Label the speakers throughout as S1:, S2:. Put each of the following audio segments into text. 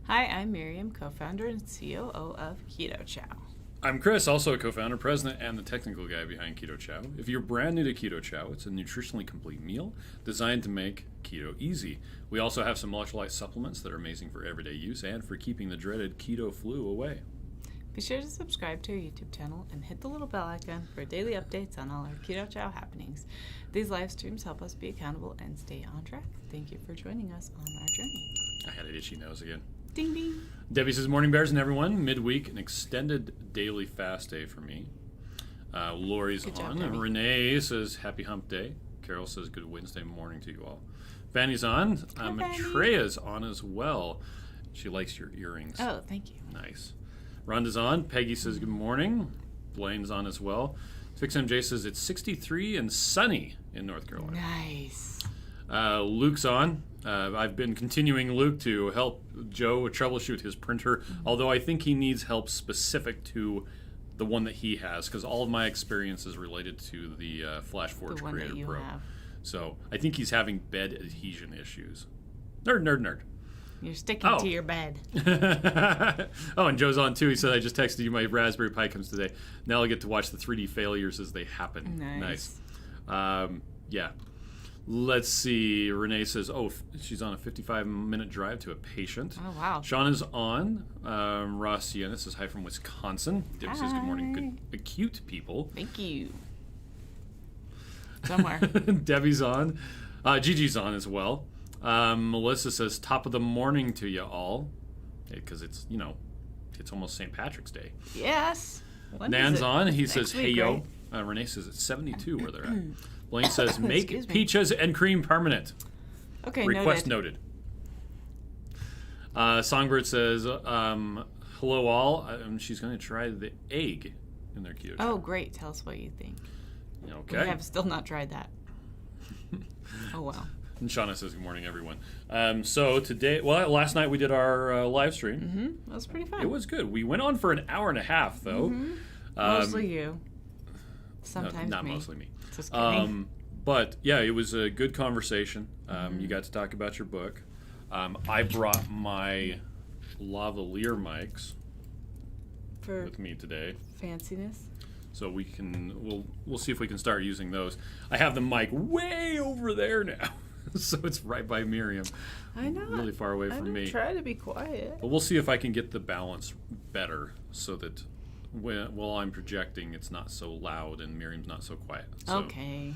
S1: Hi, I'm Miriam, co-founder and COO of Keto Chow.
S2: I'm Chris, also a co-founder, president, and the technical guy behind Keto Chow. If you're brand new to Keto Chow, it's a nutritionally complete meal designed to make keto easy. We also have some electrolyte supplements that are amazing for everyday use and for keeping the dreaded keto flu away.
S1: Be sure to subscribe to our YouTube channel and hit the little bell icon for daily updates on all our Keto Chow happenings. These live streams help us be accountable and stay on track. Thank you for joining us on our journey.
S2: I had an itchy nose again.
S1: Ding ding.
S2: Debbie says, morning bears and everyone. Midweek, an extended daily fast day for me. Lori's
S1: Good job,
S2: on.
S1: Debbie.
S2: Renee says, happy hump day. Carol says, good Wednesday morning to you all. Fanny's on.
S1: Fanny.
S2: Matreya's on as well. She likes your earrings.
S1: Oh, thank you.
S2: Nice. Rhonda's on. Peggy says, good morning. Blaine's on as well. Fix MJ says, it's 63 and sunny in North Carolina.
S1: Nice.
S2: Luke's on. I've been continuing Luke to help Joe troubleshoot his printer, although I think he needs help specific to the one that he has, because all of my experience is related to the FlashForge
S1: The one
S2: Creator
S1: that you
S2: Pro.
S1: have.
S2: So I think he's having bed adhesion issues. Nerd.
S1: You're sticking to your bed.
S2: Oh, and Joe's on too. He said, I just texted you my Raspberry Pi comes today. Now I'll get to watch the 3D failures as they happen.
S1: Nice.
S2: Yeah. Let's see. Renee says, she's on a 55-minute drive to a patient.
S1: Oh, wow.
S2: Shauna's on. Ross Sienna says, hi from Wisconsin. Deb says, good morning. Good, acute people.
S1: Thank you. Somewhere.
S2: Debbie's on. Gigi's on as well. Melissa says, top of the morning to you all. Because it's almost St. Patrick's Day.
S1: Yes. When
S2: Nan's
S1: is it?
S2: on. He
S1: Next
S2: says,
S1: week,
S2: hey, yo.
S1: right?
S2: Renee says, it's 72 where they're at. Blaine says, make
S1: Excuse me.
S2: peaches and cream permanent.
S1: Okay,
S2: Request
S1: noted.
S2: Songbird says, hello all. She's going to try the egg in their keto.
S1: Oh, great. Tell us what you think.
S2: Okay.
S1: We have still not tried that. Oh, wow.
S2: And Shauna says, good morning, everyone. So today, last night we did our live stream.
S1: Mm-hmm. That was pretty fun.
S2: It was good. We went on for an hour and a half, though.
S1: Mm-hmm. Mostly you. Sometimes
S2: not
S1: me.
S2: mostly me.
S1: Just kidding.
S2: But yeah, it was a good conversation. You got to talk about your book. I brought my lavalier mics
S1: For
S2: with me today,
S1: fanciness.
S2: so we'll see if we can start using those. I have the mic way over there now, so it's right by Miriam.
S1: I know.
S2: Really far away from me.
S1: Try to be quiet.
S2: But we'll see if I can get the balance better, so that while I'm projecting, it's not so loud and Miriam's not so quiet. So,
S1: Okay.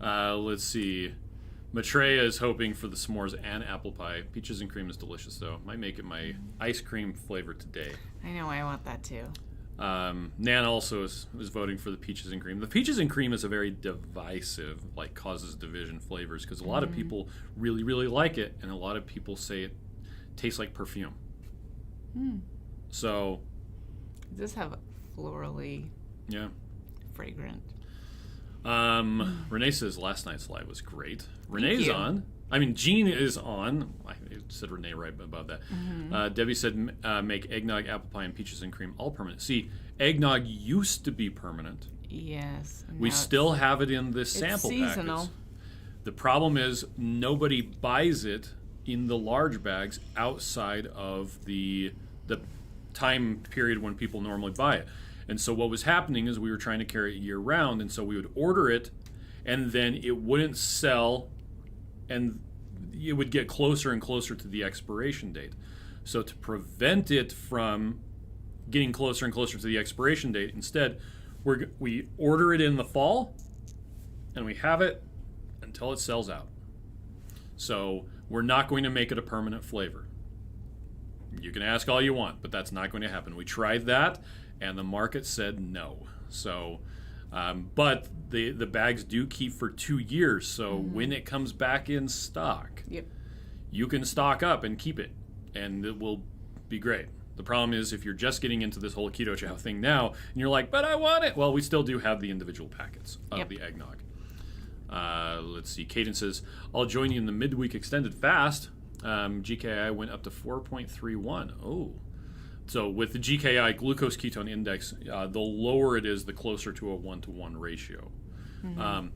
S2: let's see. Matreya is hoping for the s'mores and apple pie. Peaches and cream is delicious, though. Might make it my ice cream flavor today.
S1: I know. I want that too.
S2: Nan also is voting for the peaches and cream. The peaches and cream is a very divisive, causes division flavors, because a lot of people really, really like it, and a lot of people say it tastes like perfume. So,
S1: Does this have florally
S2: yeah.
S1: fragrant?
S2: Renee says last night's live was great. Renee's
S1: you.
S2: on. I mean, Jean is on. I said Renee right above that. Debbie said make eggnog, apple pie, and peaches and cream all permanent. See, eggnog used to be permanent.
S1: Yes. and
S2: We
S1: now
S2: still have it in the sample
S1: seasonal.
S2: packets. The problem is nobody buys it in the large bags outside of the time period when people normally buy it. And so what was happening is we were trying to carry it year round, and so we would order it, and then it wouldn't sell, and it would get closer and closer to the expiration date. So to prevent it from getting closer and closer to the expiration date, instead, we order it in the fall, and we have it until it sells out. So we're not going to make it a permanent flavor. You can ask all you want, but that's not going to happen. We tried that, and the market said no. So, but the bags do keep for 2 years. So when it comes back in stock, you can stock up and keep it, and it will be great. The problem is if you're just getting into this whole Keto Chow thing now, and you're like, but I want it. Well, we still do have the individual packets of the eggnog. Let's see. Caden says, I'll join you in the midweek extended fast. GKI went up to 4.31. Oh. So with the GKI, glucose ketone index, the lower it is, the closer to a 1-to-1 ratio. And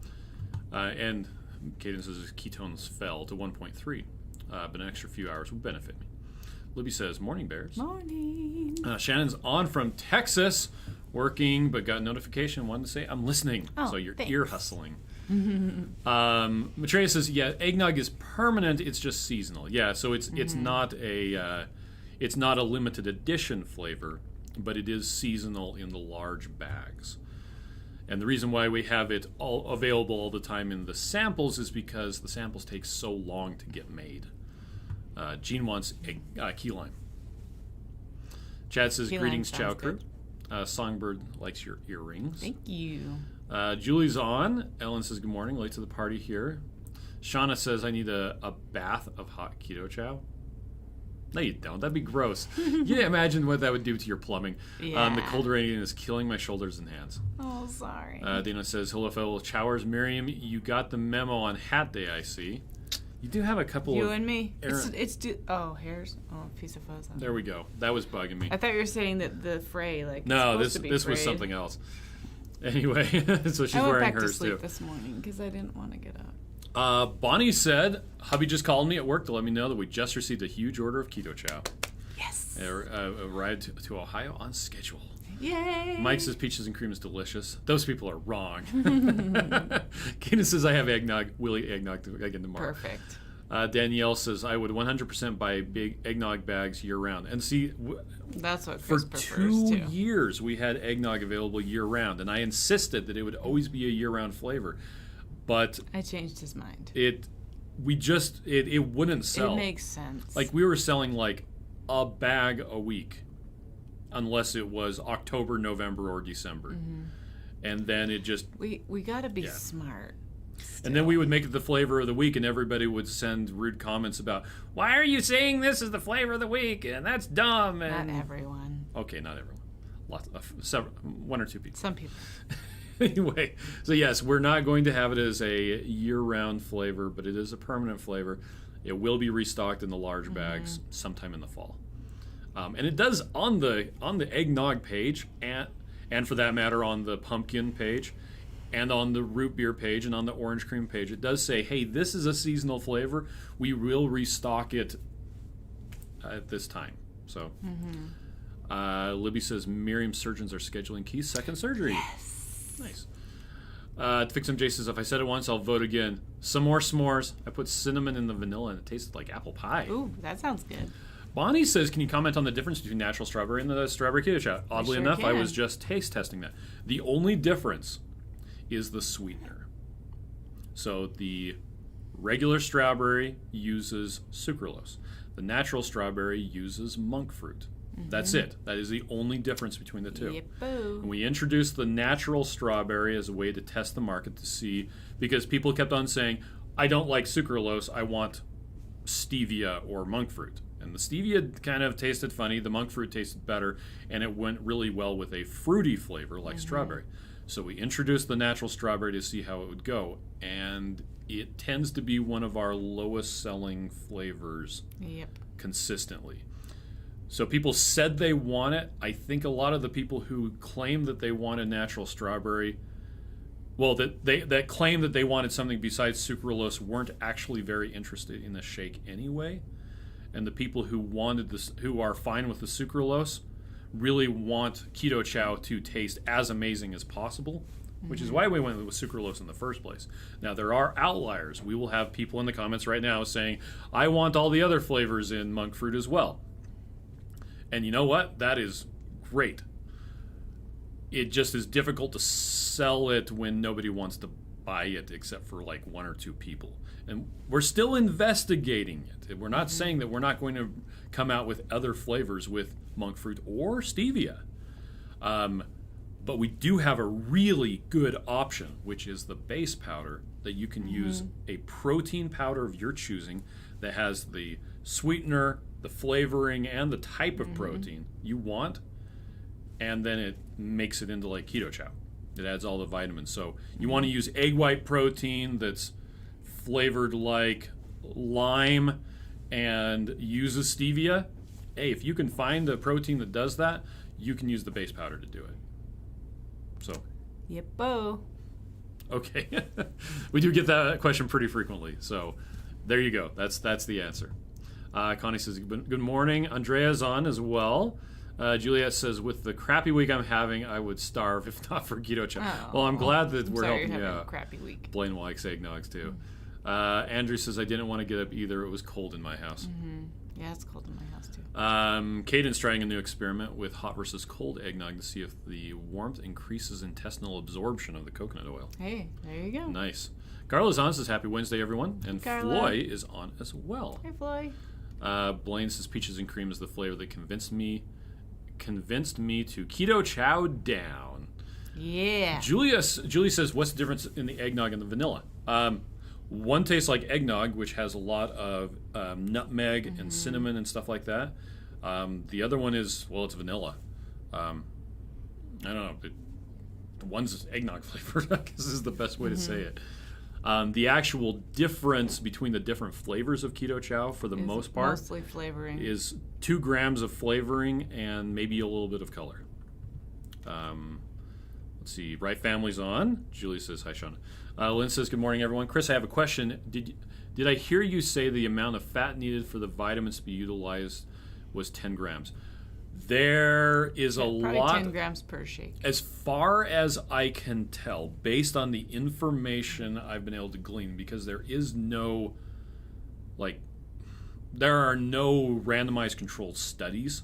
S2: Caden says his ketones fell to 1.3, but an extra few hours would benefit me. Libby says, morning, Bears.
S1: Morning.
S2: Shannon's on from Texas, working, but got a notification, wanted to say, I'm listening.
S1: Oh,
S2: so you're
S1: thanks.
S2: ear hustling. Maitreya says, yeah, eggnog is permanent, it's just seasonal. Yeah, so it's not a limited edition flavor, but it is seasonal in the large bags. And the reason why we have it all available all the time in the samples is because the samples take so long to get made. Gene wants key lime. Chad says,
S1: Key lime
S2: greetings,
S1: sounds
S2: Chow crew.
S1: good.
S2: Songbird likes your earrings.
S1: Thank you.
S2: Julie's on. Ellen says, good morning, late to the party here. Shauna says, I need a bath of hot keto chow. No, you don't. That'd be gross. Yeah, imagine what that would do to your plumbing.
S1: Yeah.
S2: The cold rain is killing my shoulders and hands.
S1: Oh, sorry.
S2: Dana says, hello, fellow chowers. Miriam, you got the memo on Hat Day, I see. You do have a couple
S1: You
S2: of...
S1: and me. Hairs. Oh, a piece of fuzz.
S2: There we go. That was bugging me.
S1: I thought you were saying that the fray, like,
S2: No,
S1: it's supposed to be
S2: this was
S1: frayed.
S2: something else. Anyway, so she's
S1: I went
S2: wearing
S1: back to
S2: hers
S1: sleep
S2: too.
S1: this morning because I didn't want to get up.
S2: Bonnie said, hubby just called me at work to let me know that we just received a huge order of Keto Chow.
S1: Yes.
S2: A ride to Ohio on schedule.
S1: Yay.
S2: Mike says peaches and cream is delicious. Those people are wrong. Keenan says, I have eggnog. We'll eat eggnog again tomorrow.
S1: Perfect.
S2: Danielle says, I would 100% buy big eggnog bags year-round. And see,
S1: That's what
S2: for
S1: Chris prefers,
S2: 2
S1: too.
S2: years, we had eggnog available year-round. And I insisted that it would always be a year-round flavor. But
S1: I changed his mind.
S2: it wouldn't sell.
S1: It makes sense.
S2: Like, we were selling like a bag a week unless it was October, November, or December.
S1: Mm-hmm.
S2: And then it just...
S1: we got to be
S2: Yeah.
S1: smart.
S2: And then we would make it the flavor of the week, and everybody would send rude comments about, why are you saying this is the flavor of the week? And that's dumb. And...
S1: Not everyone.
S2: Okay, not everyone. Lots of, several, 1 or 2 people.
S1: Some people.
S2: Anyway, so yes, we're not going to have it as a year-round flavor, but it is a permanent flavor. It will be restocked in the large bags sometime in the fall. And it does on the eggnog page, and for that matter on the pumpkin page, and on the root beer page, and on the orange cream page, it does say, hey, this is a seasonal flavor. We will restock it at this time. So, Libby says, Miriam's surgeons are scheduling Keith's second surgery.
S1: Yes.
S2: Nice. Fix Some J says, if I said it once, I'll vote again. Some more s'mores. I put cinnamon in the vanilla, and it tasted like apple pie.
S1: Ooh, that sounds good.
S2: Bonnie says, can you comment on the difference between natural strawberry and the strawberry keto chow? Oddly
S1: sure
S2: enough, I
S1: can.
S2: was just taste testing that. The only difference is the sweetener. So the regular strawberry uses sucralose. The natural strawberry uses monk fruit. That's it. That is the only difference between the two.
S1: Yep-o.
S2: And we introduced the natural strawberry as a way to test the market to see, because people kept on saying, I don't like sucralose, I want stevia or monk fruit. And the stevia kind of tasted funny, the monk fruit tasted better, and it went really well with a fruity flavor like strawberry. So we introduced the natural strawberry to see how it would go, and it tends to be one of our lowest selling flavors
S1: Yep.
S2: consistently. So people said they want it. I think a lot of the people who claim that they wanted natural strawberry, well, that claim that they wanted something besides sucralose weren't actually very interested in the shake anyway. And the people who wanted this, who are fine with the sucralose, really want Keto Chow to taste as amazing as possible, which is why we went with sucralose in the first place. Now, there are outliers. We will have people in the comments right now saying, I want all the other flavors in monk fruit as well. And you know what? That is great. It just is difficult to sell it when nobody wants to buy it except for like 1 or 2 people. And we're still investigating it. We're not saying that we're not going to come out with other flavors with monk fruit or stevia. But we do have a really good option, which is the base powder that you can use a protein powder of your choosing that has the sweetener, the flavoring, and the type of protein you want, and then it makes it into like Keto Chow. It adds all the vitamins. So you want to use egg white protein that's flavored like lime and uses stevia. Hey, if you can find a protein that does that, you can use the base powder to do it. So,
S1: Yep-o.
S2: okay. We do get that question pretty frequently. So there you go. That's the answer. Connie says, good morning. Andrea's on as well. Juliet says, with the crappy week I'm having, I would starve if not for Keto Chow.
S1: Oh,
S2: well, I'm glad that we're
S1: sorry
S2: helping
S1: you're
S2: you
S1: having
S2: out.
S1: a crappy week.
S2: Blaine likes eggnogs too. Andrew says, I didn't want to get up either. It was cold in my house.
S1: Yeah, it's cold in my house too.
S2: Caden's trying a new experiment with hot versus cold eggnog to see if the warmth increases intestinal absorption of the coconut oil.
S1: Hey, there you go.
S2: Nice. Carla's on, says happy Wednesday, everyone. And
S1: Carla.
S2: Floy is on as well.
S1: Hey, Floy.
S2: Blaine says peaches and cream is the flavor that convinced me to Keto Chow down.
S1: Yeah.
S2: Julie says, what's the difference in the eggnog and the vanilla? One tastes like eggnog, which has a lot of nutmeg and cinnamon and stuff like that. The other one is, well, it's vanilla. I don't know. The one's eggnog flavored, I guess is the best way to say it. The actual difference between the different flavors of Keto Chow, for the most part,
S1: mostly flavoring,
S2: is 2 grams of flavoring and maybe a little bit of color. Let's see. Right Family's on. Julie says, hi, Sean. Lynn says, good morning, everyone. Chris, I have a question. Did I hear you say the amount of fat needed for the vitamins to be utilized was 10 grams? There is a
S1: probably
S2: lot.
S1: 10 grams per shake.
S2: As far as I can tell, based on the information I've been able to glean, because there is no, there are no randomized controlled studies.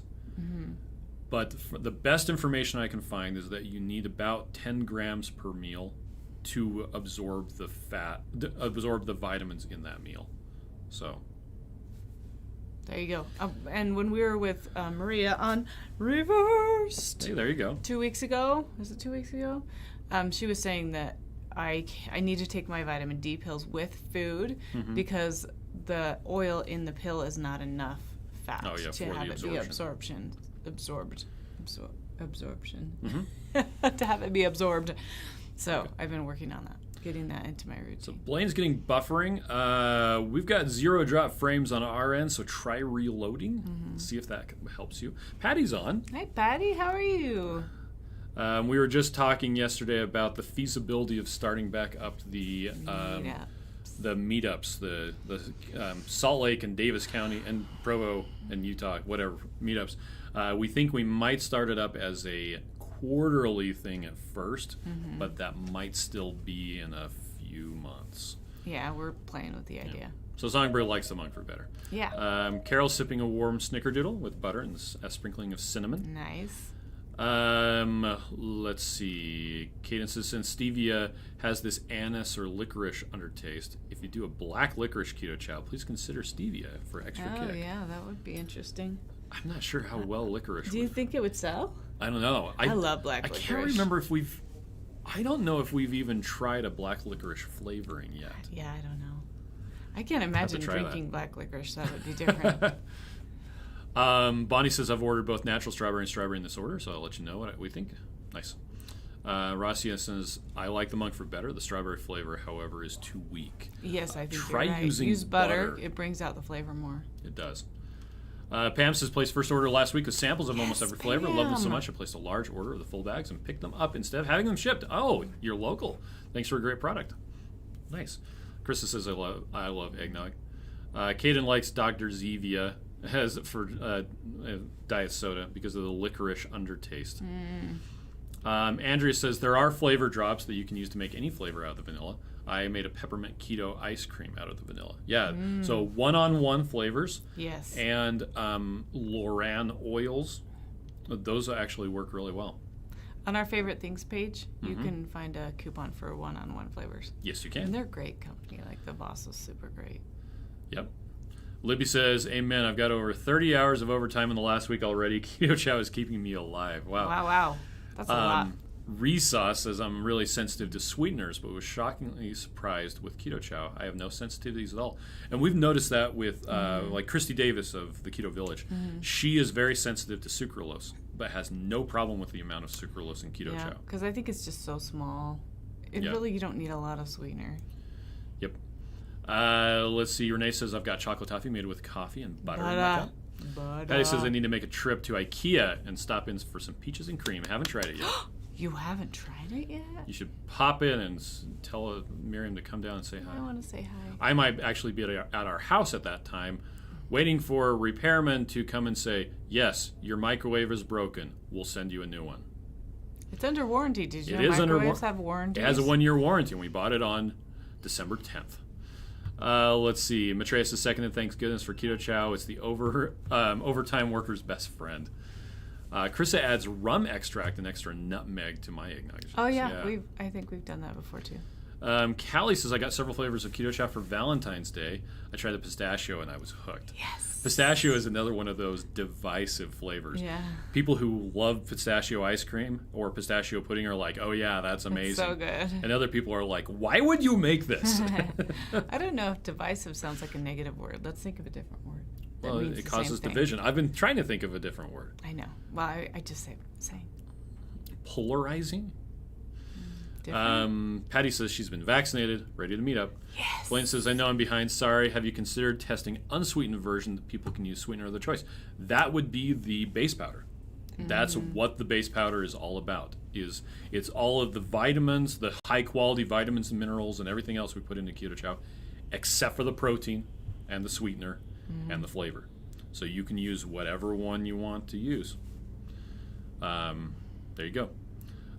S2: But the best information I can find is that you need about 10 grams per meal to absorb the vitamins in that meal. So
S1: there you go. And when we were with Maria on Reversed,
S2: hey, there you go.
S1: 2 weeks ago, was it 2 weeks ago? She was saying that I need to take my vitamin D pills with food because the oil in the pill is not enough fat to have it be absorption. To have it be absorbed. So I've been working on that, getting that into my routine.
S2: So Blaine's getting buffering. We've got 0 drop frames on our end, so try reloading. See if that helps you. Patty's on.
S1: Hi, Patty. How are you?
S2: We were just talking yesterday about the feasibility of starting back up the meetups, the Salt Lake and Davis County and Provo and Utah, whatever meetups. We think we might start it up as a quarterly thing at first, but that might still be in a few months.
S1: Yeah, we're playing with the idea.
S2: So Songbird likes the monk fruit better.
S1: Yeah.
S2: Carol's sipping a warm snickerdoodle with butter and a sprinkling of cinnamon.
S1: Nice.
S2: Let's see. Cadence says, since stevia has this anise or licorice undertaste, if you do a black licorice keto chow, please consider stevia for extra kick.
S1: Oh, yeah, that would be interesting.
S2: I'm not sure how well licorice
S1: Do you think it would sell?
S2: I don't know.
S1: I love black licorice.
S2: I can't remember if I don't know if we've even tried a black licorice flavoring yet.
S1: Yeah, I don't know. I can't imagine drinking black licorice. That would be different.
S2: Bonnie says, I've ordered both natural strawberry and strawberry in this order, so I'll let you know what we think. Nice. Rossiya says, I like the monk fruit better. The strawberry flavor, however, is too weak.
S1: Yes, I think
S2: try
S1: you're right.
S2: using
S1: Use butter. It brings out the flavor more.
S2: It does. Pam says, placed first order last week with samples of almost every flavor.
S1: Pam.
S2: Loved them so much, I placed a large order of the full bags and picked them up instead of having them shipped. Oh, you're local. Thanks for a great product. Nice. Krista says, I love eggnog. Kaden likes Dr. Zevia for diet soda because of the licorice undertaste. Andrea says, there are flavor drops that you can use to make any flavor out of the vanilla. I made a peppermint keto ice cream out of the vanilla. Yeah, so one-on-one flavors.
S1: Yes.
S2: And Loran oils. Those actually work really well.
S1: On our favorite things page, you can find a coupon for one-on-one flavors.
S2: Yes, you can.
S1: And they're great company. Like, the boss is super great.
S2: Yep. Libby says, amen, I've got over 30 hours of overtime in the last week already. Keto Chow is keeping me alive. Wow.
S1: Wow. That's a lot.
S2: Resaw says, I'm really sensitive to sweeteners, but was shockingly surprised with Keto Chow. I have no sensitivities at all. And we've noticed that with, like, Christy Davis of the Keto Village. She is very sensitive to sucralose, but has no problem with the amount of sucralose in Keto Chow.
S1: Because I think it's just so small. Really, you don't need a lot of sweetener.
S2: Yep. Let's see. Renee says, I've got chocolate toffee made with coffee and butter in my cup. Patty says, I need to make a trip to IKEA and stop in for some peaches and cream. I haven't tried it yet.
S1: You haven't tried it yet?
S2: You should pop in and tell Miriam to come down and say hi.
S1: I want to say hi.
S2: I might actually be at our house at that time, waiting for a repairman to come and say, yes, your microwave is broken. We'll send you a new one.
S1: It's under warranty. Did you
S2: It
S1: know
S2: is under
S1: microwaves have warranties?
S2: It has a 1-year warranty, and we bought it on December 10th. Let's see. Matreus is second, and thanks goodness for Keto Chow. It's the overtime worker's best friend. Krista adds rum extract and extra nutmeg to my eggnog.
S1: Oh, yeah. I think we've done that before, too.
S2: Callie says, I got several flavors of Keto Chow for Valentine's Day. I tried the pistachio, and I was hooked.
S1: Yes.
S2: Pistachio is another one of those divisive flavors.
S1: Yeah.
S2: People who love pistachio ice cream or pistachio pudding are like, oh, yeah, that's amazing.
S1: It's so good.
S2: And other people are like, why would you make this?
S1: I don't know if divisive sounds like a negative word. Let's think of a different word.
S2: Well, it causes division. I've been trying to think of a different word.
S1: I know. Well, I just say same.
S2: Polarizing?
S1: Different?
S2: Patty says she's been vaccinated, ready to meet up.
S1: Yes.
S2: Blaine says, I know I'm behind. Sorry. Have you considered testing unsweetened version that people can use sweetener of their choice? That would be the base powder. That's what the base powder is all about. It's all of the vitamins, the high quality vitamins and minerals and everything else we put into Keto Chow, except for the protein and the sweetener and the flavor. So you can use whatever one you want to use. There you go.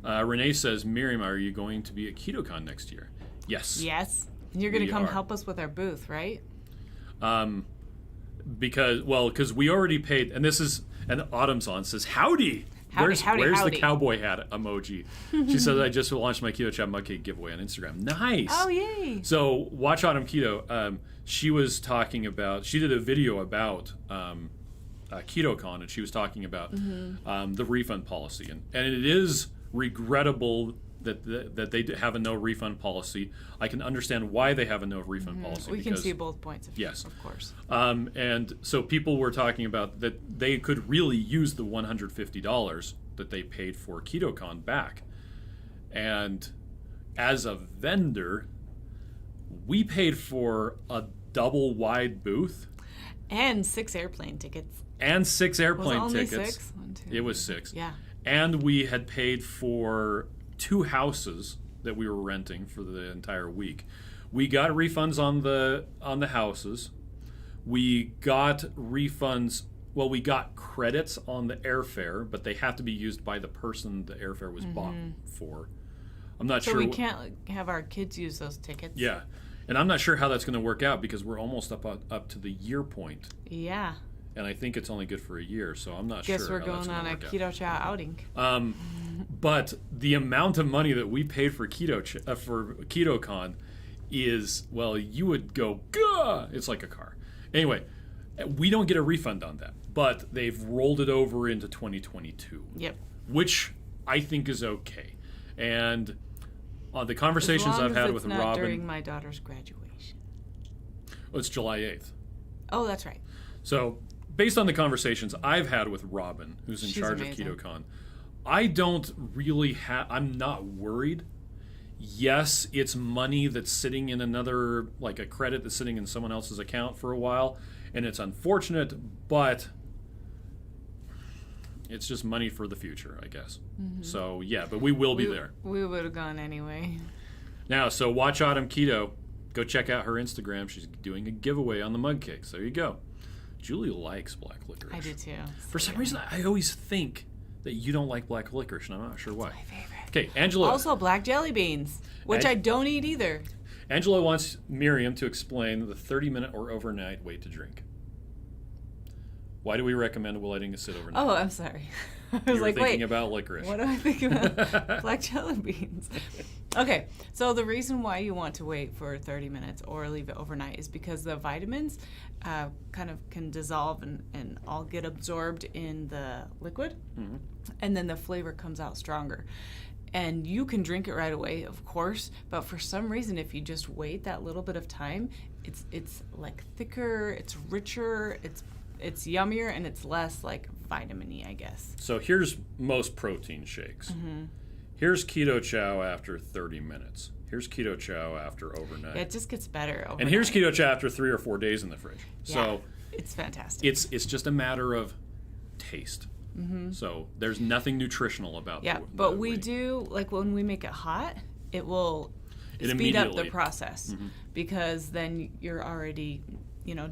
S2: Renee says, Miriam, are you going to be at KetoCon next year? Yes.
S1: Yes. And you're going to come help us with our booth, right?
S2: Because we already paid, and this is, and Autumn's on says, howdy. Where's the cowboy hat emoji? She says, I just launched my Keto Chow mug cake giveaway on Instagram. Nice.
S1: Oh, yay.
S2: So watch Autumn Keto. She was talking about, she did a video about KetoCon, and she was talking about the refund policy. And it is regrettable that they have a no refund policy. I can understand why they have a no refund policy.
S1: We can see both points of view, of course.
S2: And so people were talking about that they could really use the $150 that they paid for KetoCon back. And as a vendor, we paid for a double wide booth.
S1: And 6 airplane tickets.
S2: And 6 airplane
S1: was it
S2: tickets.
S1: Only 6? 1, 2,
S2: it was 6.
S1: Yeah.
S2: And we had paid for 2 houses that we were renting for the entire week. We got refunds on the houses. We got refunds. Well, we got credits on the airfare, but they have to be used by the person the airfare was bought for. I'm not sure.
S1: So we can't have our kids use those tickets.
S2: Yeah, and I'm not sure how that's going to work out because we're almost up to the year point.
S1: Yeah.
S2: And I think it's only good for a year, so I'm not
S1: Guess
S2: sure.
S1: Guess we're going on a Keto Chow outing.
S2: But the amount of money that we paid for KetoCon is, well, you would go, gah! It's like a car. Anyway, we don't get a refund on that, but they've rolled it over into 2022.
S1: Yep.
S2: Which I think is okay. And the conversations I've had with
S1: not
S2: Robin
S1: during my daughter's graduation.
S2: Oh, it's July 8th.
S1: Oh, that's right.
S2: So, based on the conversations I've had with Robin, who's in charge
S1: amazing.
S2: of KetoCon, I don't really I'm not worried. Yes, it's money that's sitting in another, like a credit that's sitting in someone else's account for a while, and it's unfortunate, but it's just money for the future, I guess. So, yeah, but we will be there.
S1: We would have gone anyway.
S2: Now, so watch Autumn Keto. Go check out her Instagram. She's doing a giveaway on the mug cakes. There you go. Julie likes black licorice.
S1: I do too.
S2: For some reason, I always think that you don't like black licorice, and I'm not sure why.
S1: My favorite.
S2: Okay, Angela.
S1: Also, black jelly beans, which I don't eat either.
S2: Angela wants Miriam to explain the 30-minute or overnight way to drink. Why do we recommend letting it sit overnight?
S1: Oh, I'm sorry. I was
S2: wait.
S1: thinking
S2: about licorice.
S1: What do I think about black jelly beans? Okay, so the reason why you want to wait for 30 minutes or leave it overnight is because the vitamins kind of can dissolve and all get absorbed in the liquid, and then the flavor comes out stronger. And you can drink it right away, of course, but for some reason, if you just wait that little bit of time, it's like thicker, it's richer, it's yummier, and it's less like vitamin-y, I guess.
S2: So here's most protein shakes. Here's Keto Chow after 30 minutes. Here's Keto Chow after overnight.
S1: Yeah, it just gets better overnight.
S2: And here's Keto Chow after 3 or 4 days in the fridge.
S1: Yeah,
S2: so
S1: it's fantastic.
S2: It's just a matter of taste. So there's nothing nutritional about
S1: but we do, like when we make it hot, it will speed up the process because then you're already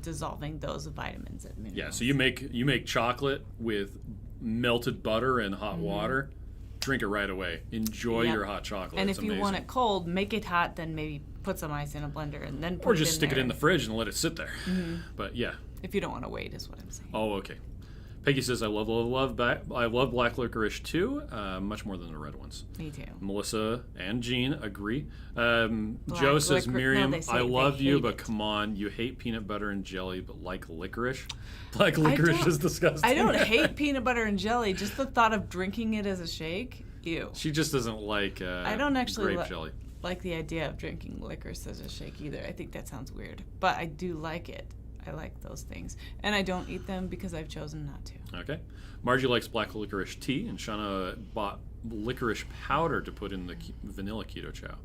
S1: dissolving those vitamins and minerals.
S2: Yeah, so you make chocolate with melted butter and hot water. Drink it right away. Enjoy your hot chocolate.
S1: And
S2: it's
S1: if you
S2: amazing.
S1: want it cold, make it hot, then maybe put some ice in a blender and then put
S2: Or
S1: it
S2: just
S1: in
S2: stick
S1: there.
S2: it in the fridge and let it sit there. But yeah.
S1: If you don't want to wait, is what I'm saying.
S2: Oh, okay. Peggy says, I love black licorice too, much more than the red ones.
S1: Me too.
S2: Melissa and Jean agree. Joe says, Miriam, I love you, but come on, you hate peanut butter and jelly, but like licorice? Black licorice is disgusting.
S1: I don't hate peanut butter and jelly. Just the thought of drinking it as a shake, ew.
S2: She just doesn't like
S1: I don't actually
S2: grape jelly.
S1: like the idea of drinking licorice as a shake either. I think that sounds weird. But I do like it. I like those things. And I don't eat them because I've chosen not to.
S2: Okay. Margie likes black licorice tea, and Shauna bought licorice powder to put in the vanilla Keto Chow.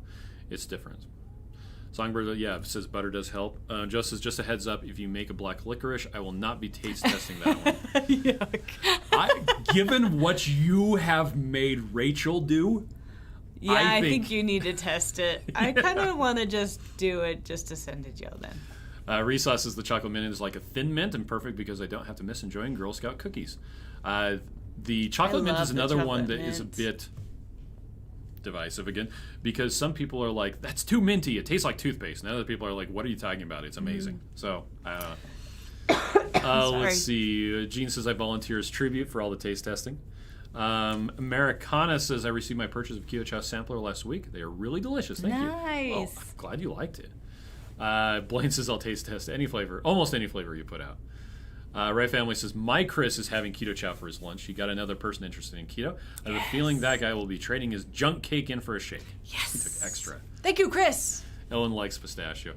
S2: It's different. Songbird, says butter does help. Joe says, just a heads up, if you make a black licorice, I will not be taste testing that one.
S1: Yuck.
S2: Given what you have made Rachel do,
S1: Yeah, I think you need to test it. I kind of want to just do it just to send to Joe then.
S2: Reese says the chocolate mint is like a thin mint and perfect because I don't have to miss enjoying Girl Scout cookies. The chocolate mint is another one that is a bit divisive again, because some people are like, that's too minty, it tastes like toothpaste, and other people are like, what are you talking about, it's amazing. So let's see. Jean says I volunteer as tribute for all the taste testing. Americana says I received my purchase of Keto Chow sampler last week. They are really delicious. Thank you.
S1: Nice.
S2: I'm glad you liked it. Blaine says I'll taste test any flavor, almost any flavor you put out. Ray Family says my Chris is having Keto Chow for his lunch. He got another person interested in keto. I have a feeling that guy will be trading his junk cake in for a shake.
S1: Yes.
S2: He took extra.
S1: Thank you, Chris.
S2: Ellen likes pistachio.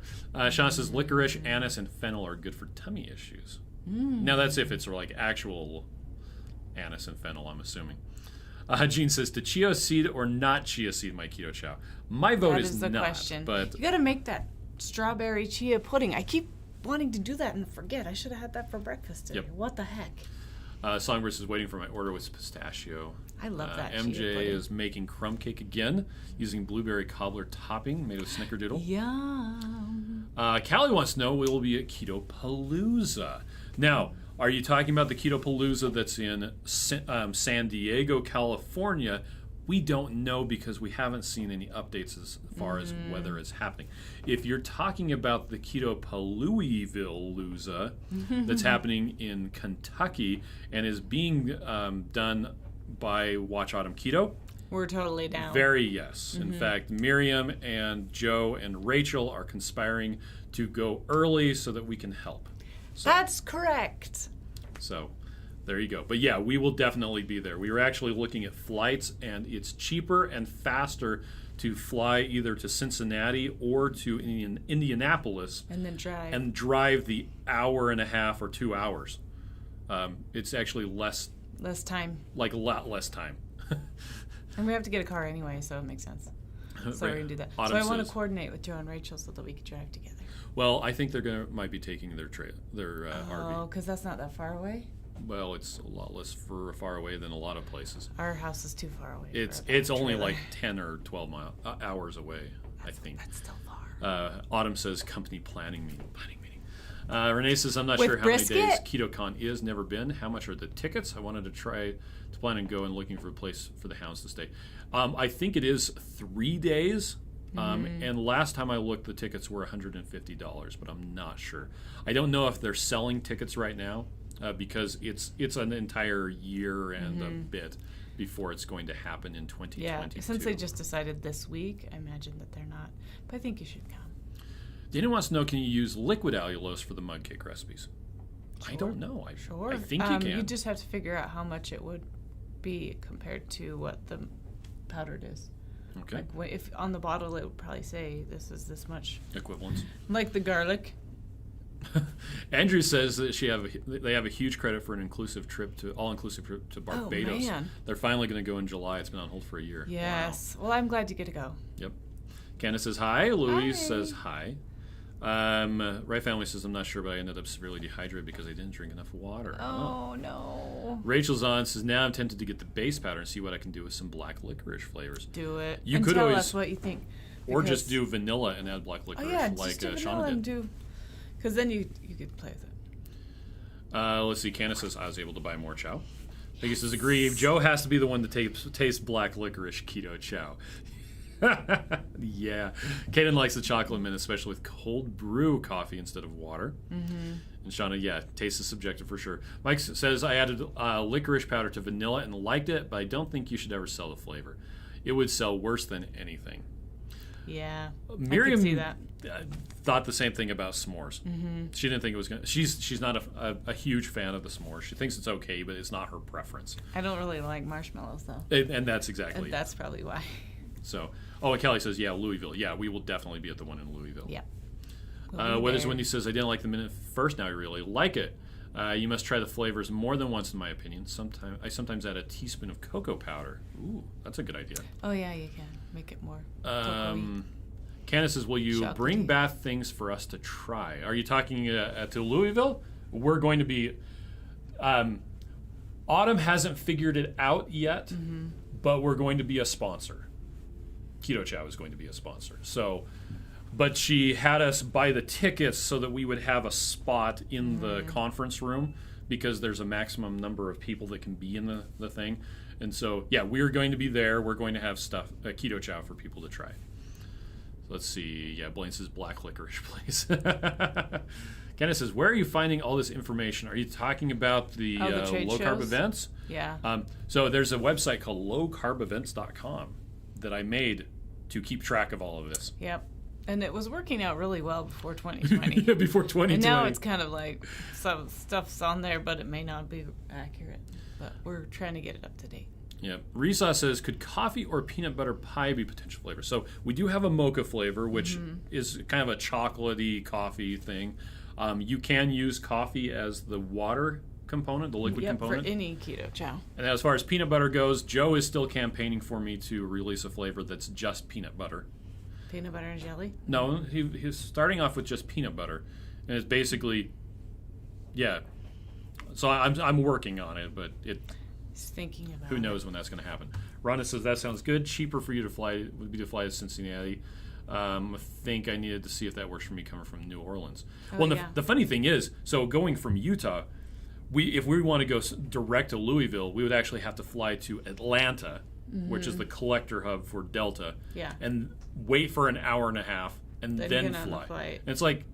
S2: Sean says licorice, anise, and fennel are good for tummy issues. Now that's if it's like actual anise and fennel, I'm assuming. Jean says, to chia seed or not chia seed my Keto Chow? My vote is
S1: the
S2: not.
S1: Question.
S2: But
S1: you got to make that strawberry chia pudding. I keep wanting to do that and forget. I should have had that for breakfast today.
S2: Yep.
S1: What the heck?
S2: Songbird is waiting for my order with pistachio.
S1: I love that
S2: MJ
S1: chia pudding.
S2: is making crumb cake again using blueberry cobbler topping made with snickerdoodle.
S1: Yum.
S2: Callie wants to know will be at Keto Palooza. Now, are you talking about the Keto Palooza that's in San Diego, California? We don't know because we haven't seen any updates as far as whether it's happening. If you're talking about the Keto Palooza that's happening in Kentucky and is being done by Watch Autumn Keto,
S1: we're totally down.
S2: Very yes. In fact, Miriam and Joe and Rachel are conspiring to go early so that we can help. So,
S1: that's correct.
S2: So there you go. But yeah, we will definitely be there. We were actually looking at flights, and it's cheaper and faster to fly either to Cincinnati or to Indianapolis
S1: and then
S2: drive the hour and a half or 2 hours. It's actually less
S1: time,
S2: like a lot less time.
S1: And we have to get a car anyway, so it makes sense. So we're gonna do that.
S2: Autumn
S1: so I want to
S2: says,
S1: coordinate with Joe and Rachel so that we can drive together.
S2: Well, I think might be taking their RV.
S1: Oh, because that's not that far away.
S2: Well, it's a lot less far away than a lot of places.
S1: Our house is too far away.
S2: It's only like 10 or 12 hours away, I think.
S1: That's still far.
S2: Autumn says company planning meeting. Renee says, I'm not
S1: With
S2: sure how
S1: brisket?
S2: many days KetoCon is, never been. How much are the tickets? I wanted to try to plan and go and looking for a place for the hounds to stay. I think it is 3 days. And last time I looked, the tickets were $150, but I'm not sure. I don't know if they're selling tickets right now because it's an entire year and a bit before it's going to happen in 2022.
S1: Yeah, since they just decided this week, I imagine that they're not. But I think you should come.
S2: Dana wants to know, can you use liquid allulose for the mud cake recipes?
S1: Sure.
S2: I don't know. I think you can.
S1: You just have to figure out how much it would be compared to what the powdered is.
S2: Okay.
S1: Like if on the bottle it would probably say this is this much.
S2: Equivalence.
S1: Like the garlic.
S2: Andrew says that they have a huge credit for an all-inclusive trip to Barbados.
S1: Oh, man.
S2: They're finally going to go in July. It's been on hold for a year.
S1: Yes.
S2: Wow.
S1: Well, I'm glad you get to go.
S2: Yep. Candace says hi. Louise says hi. Right Family says, I'm not sure, but I ended up severely dehydrated because I didn't drink enough water.
S1: Oh, no.
S2: Rachel's on says, now I'm tempted to get the base powder and see what I can do with some black licorice flavors.
S1: Do it.
S2: You
S1: and
S2: could
S1: tell
S2: always,
S1: us what you think.
S2: Or just do vanilla and add black licorice like
S1: just do
S2: Shauna
S1: vanilla and
S2: did.
S1: do. Because then you could play with it.
S2: Let's see. Candace says, I was able to buy more chow. Peggy says, agree. Joe has to be the one to taste black licorice keto chow. Yeah. Kaden likes the chocolate mint, especially with cold brew coffee instead of water. Mm-hmm. And Shauna, yeah, taste is subjective for sure. Mike says, I added licorice powder to vanilla and liked it, but I don't think you should ever sell the flavor. It would sell worse than anything.
S1: Yeah,
S2: Miriam
S1: I could see that.
S2: Thought the same thing about s'mores. Mm-hmm. She didn't think it was going to... She's not a huge fan of the s'mores. She thinks it's okay, but it's not her preference.
S1: I don't really like marshmallows, though.
S2: And that's exactly
S1: and that's probably why.
S2: So, and Kelly says, yeah, Louisville. Yeah, we will definitely be at the one in Louisville.
S1: Yeah.
S2: Weathers Wendy says, I didn't like the minute first, now I really like it. You must try the flavors more than once, in my opinion. I sometimes add a teaspoon of cocoa powder. Ooh, that's a good idea.
S1: Oh, yeah, you can. Make it more
S2: Candace says, will you bring back things for us to try? Are you talking to Louisville? We're going to be... Autumn hasn't figured it out yet, but we're going to be a sponsor. Keto Chow is going to be a sponsor. So, but she had us buy the tickets so that we would have a spot in the conference room, because there's a maximum number of people that can be in the thing. And so, yeah, we're going to be there. We're going to have Keto Chow for people to try. Let's see. Yeah, Blaine says black licorice, please. Kenneth says, where are you finding all this information? Are you talking about the low-carb events?
S1: Yeah.
S2: So there's a website called lowcarbevents.com that I made to keep track of all of this.
S1: Yep. And it was working out really well before 2020.
S2: Yeah, before 2020.
S1: And now it's kind of like some stuff's on there, but it may not be accurate. But we're trying to get it up to date.
S2: Yeah. Risa says, could coffee or peanut butter pie be potential flavors? So we do have a mocha flavor, which is kind of a chocolatey coffee thing. You can use coffee as the water component, the liquid component.
S1: For any keto chow.
S2: And as far as peanut butter goes, Joe is still campaigning for me to release a flavor that's just peanut butter.
S1: Peanut butter and jelly?
S2: No, he's starting off with just peanut butter, and it's basically, yeah. So I'm working on it, but he's
S1: thinking about.
S2: Who knows when that's going to happen? Rhonda says that sounds good. Cheaper for you to fly would be to fly to Cincinnati. I think I needed to see if that works for me coming from New Orleans. The funny thing is, so going from Utah, if we want to go direct to Louisville, we would actually have to fly to Atlanta, which is the collector hub for Delta, and wait for an hour and a half, and then fly. And it's like,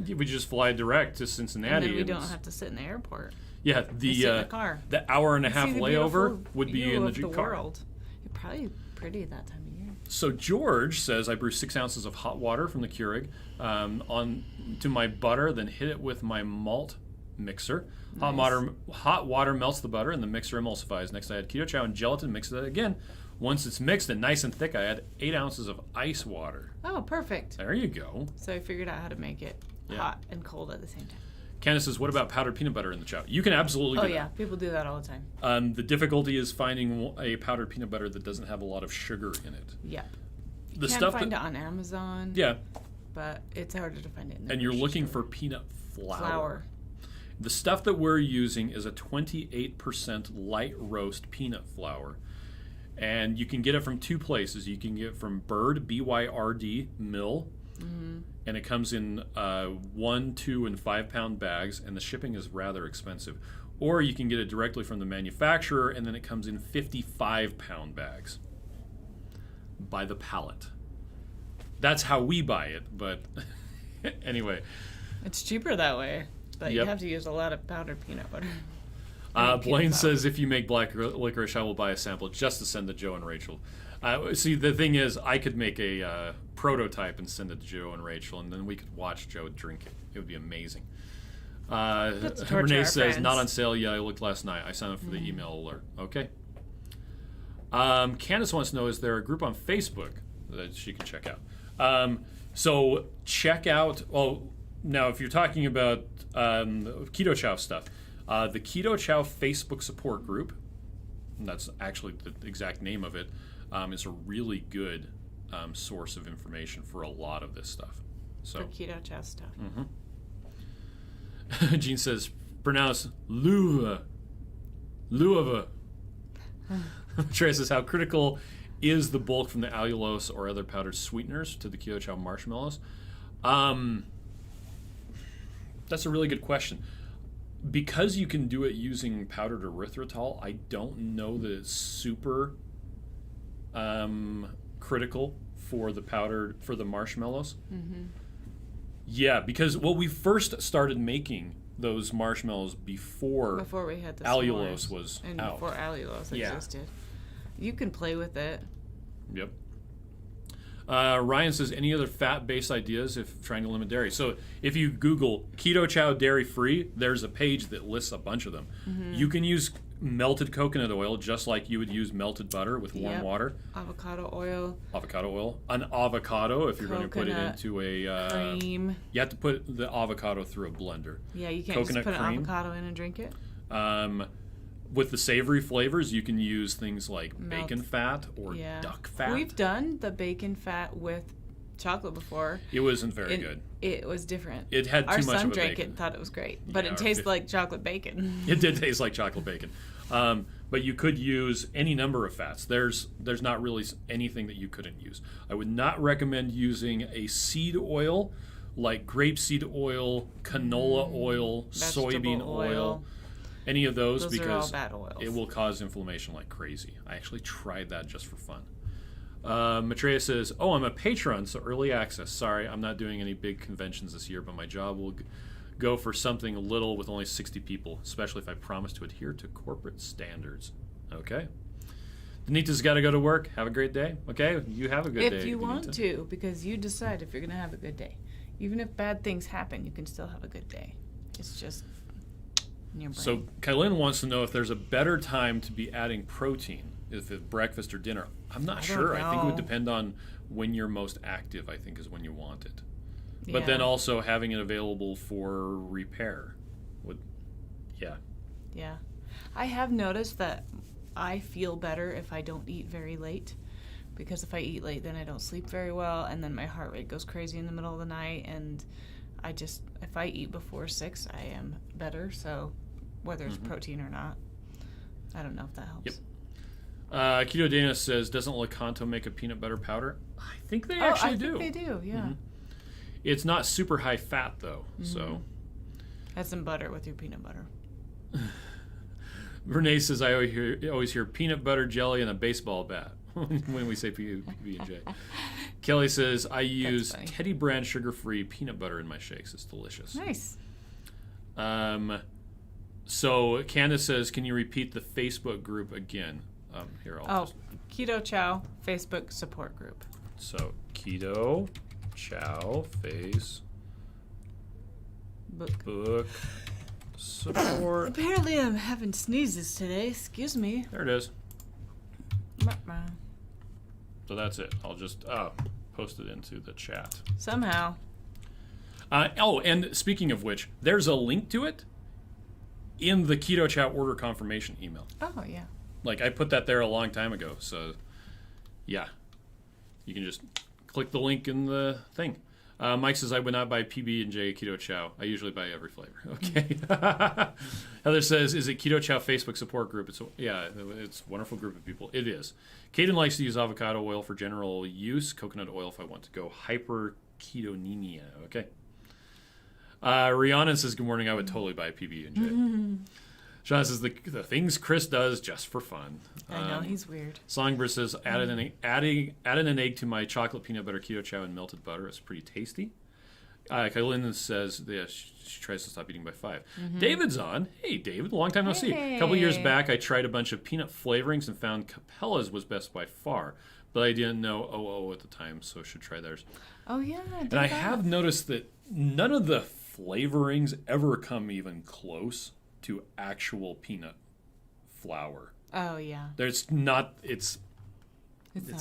S2: we just fly direct to Cincinnati.
S1: And then we don't have to sit in the airport.
S2: Yeah,
S1: sit in the car.
S2: The hour and a half layover would be in the car.
S1: World. It's probably pretty that time of year.
S2: So George says, I brew 6 ounces of hot water from the Keurig on to my butter, then hit it with my malt mixer. Nice. Hot water melts the butter, and the mixer emulsifies. Next, I add Keto Chow and gelatin, mix it again. Once it's mixed and nice and thick, I add 8 ounces of ice water.
S1: Oh, perfect.
S2: There you go.
S1: So I figured out how to make it hot and cold at the same time.
S2: Candace says, what about powdered peanut butter in the chow? You can absolutely do that.
S1: Oh, yeah. People do that all the time.
S2: The difficulty is finding a powdered peanut butter that doesn't have a lot of sugar in it.
S1: Yep. You can find it on Amazon.
S2: Yeah.
S1: But it's harder to find it in the
S2: And you're looking for peanut flour. The stuff that we're using is a 28% light roast peanut flour. And you can get it from 2 places. You can get it from Bird, B-Y-R-D, Mill. Mm-hmm. And it comes in 1, 2, and 5 pound bags, and the shipping is rather expensive. Or you can get it directly from the manufacturer, and then it comes in 55 pound bags by the pallet. That's how we buy it, but anyway.
S1: It's cheaper that way, but you have to use a lot of powdered peanut butter.
S2: Blaine says, if you make black licorice, I will buy a sample just to send to Joe and Rachel. See, the thing is, I could make a prototype and send it to Joe and Rachel, and then we could watch Joe drink it. It would be amazing. Renee says, not on sale yet. I looked last night. I signed up for the email alert. Okay. Candace wants to know, is there a group on Facebook that she can check out? So check out, now if you're talking about Keto Chow stuff, the Keto Chow Facebook support group, and that's actually the exact name of it, is a really good source of information for a lot of this stuff. So
S1: for Keto Chow stuff.
S2: Mm-hmm. Jean says, pronounce Louva. Trey says, how critical is the bulk from the allulose or other powdered sweeteners to the Keto Chow marshmallows? That's a really good question. Because you can do it using powdered erythritol, I don't know that it's super critical for the marshmallows.
S1: Mm-hmm.
S2: Yeah, because we first started making those marshmallows before
S1: we had the
S2: allulose
S1: s'mores,
S2: was
S1: and
S2: out.
S1: before allulose existed. You can play with it.
S2: Yep. Ryan says, any other fat-based ideas if trying to limit dairy? So if you Google Keto Chow dairy-free, there's a page that lists a bunch of them. Mm-hmm. You can use melted coconut oil just like you would use melted butter with warm water.
S1: Avocado oil.
S2: An avocado if you're going to put it into a...
S1: cream.
S2: You have to put the avocado through a blender.
S1: Yeah, you can't just put an avocado in and drink it.
S2: With the savory flavors, you can use things like bacon fat or duck fat.
S1: We've done the bacon fat with chocolate before.
S2: It wasn't very good.
S1: It was different.
S2: It had too much of a bacon.
S1: Our son drank it and thought it was great, but it tasted like chocolate bacon.
S2: It did taste like chocolate bacon. But you could use any number of fats. There's not really anything that you couldn't use. I would not recommend using a seed oil like grapeseed oil, canola oil, soybean oil. Any of those because
S1: are all bad oils.
S2: It will cause inflammation like crazy. I actually tried that just for fun. Maitreya says, I'm a patron, so early access. Sorry, I'm not doing any big conventions this year, but my job will go for something little with only 60 people, especially if I promise to adhere to corporate standards. Okay. Danita's got to go to work. Have a great day. Okay? You have a good day.
S1: If you want to, because you decide if you're going to have a good day. Even if bad things happen, you can still have a good day. It's just...
S2: So Kylin wants to know if there's a better time to be adding protein, if it's breakfast or dinner. I'm not sure. I think it would depend on when you're most active, I think, is when you want it. Yeah. But then also having it available for repair would,
S1: Yeah. I have noticed that I feel better if I don't eat very late. Because if I eat late, then I don't sleep very well, and then my heart rate goes crazy in the middle of the night, and if I eat before 6, I am better, so whether it's protein or not, I don't know if that helps.
S2: Yep. Keto Dana says, doesn't Lakanto make a peanut butter powder? I think they actually do.
S1: I think they do, yeah. Mm-hmm.
S2: It's not super high fat, though, so...
S1: Add some butter with your peanut butter.
S2: Renee says, I always hear peanut butter jelly and a baseball bat when we say B&J. Kelly says, I use Teddy brand sugar-free peanut butter in my shakes. It's delicious.
S1: Nice.
S2: So Candace says, can you repeat the Facebook group again? Here,
S1: Keto Chow Facebook support group.
S2: So Keto Chow book support.
S1: Apparently I'm having sneezes today. Excuse me.
S2: There it is. So that's it. I'll just post it into the chat.
S1: Somehow.
S2: And speaking of which, there's a link to it in the Keto Chow order confirmation email.
S1: Oh, yeah.
S2: Like, I put that there a long time ago. So, yeah. You can just click the link in the thing. Mike says, I would not buy PB&J Keto Chow. I usually buy every flavor. Okay. Heather says, is it Keto Chow Facebook support group? It's a wonderful group of people. It is. Caden likes to use avocado oil for general use, coconut oil if I want to go hyperketonemia. Okay. Rihanna says, good morning. I would totally buy PB&J. Sean says, the things Chris does just for fun.
S1: I know, he's weird.
S2: Songbird says, added an egg to my chocolate peanut butter Keto Chow and melted butter. It's pretty tasty. Kylin says, she tries to stop eating by 5. David's on. Hey, David, long time no see. A couple years back, I tried a bunch of peanut flavorings and found Capella's was best by far. But I didn't know OO at the time, so should try theirs.
S1: Oh, yeah.
S2: And I have noticed that none of the flavorings ever come even close to actual peanut flour.
S1: Oh, yeah.
S2: There's not, it's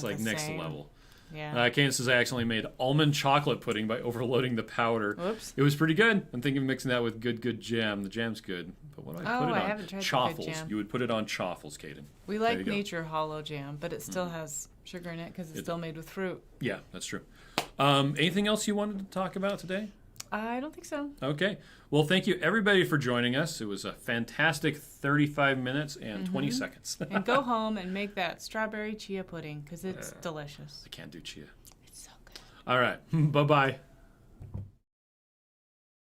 S2: like next level. Yeah. Kane says, I accidentally made almond chocolate pudding by overloading the powder.
S1: Whoops.
S2: It was pretty good. I'm thinking of mixing that with good jam. The jam's good. But what do I put it on?
S1: I haven't tried
S2: Chaffles.
S1: Jam.
S2: You would put it on chaffles, Caden.
S1: We like Nature Hollow Jam, but it still has sugar in it because it's still made with fruit.
S2: Yeah, that's true. Anything else you wanted to talk about today?
S1: I don't think so.
S2: Okay. Well, thank you, everybody, for joining us. It was a fantastic 35 minutes and 20 seconds.
S1: And go home and make that strawberry chia pudding because it's delicious.
S2: I can't do chia.
S1: It's so good.
S2: All right. Bye-bye.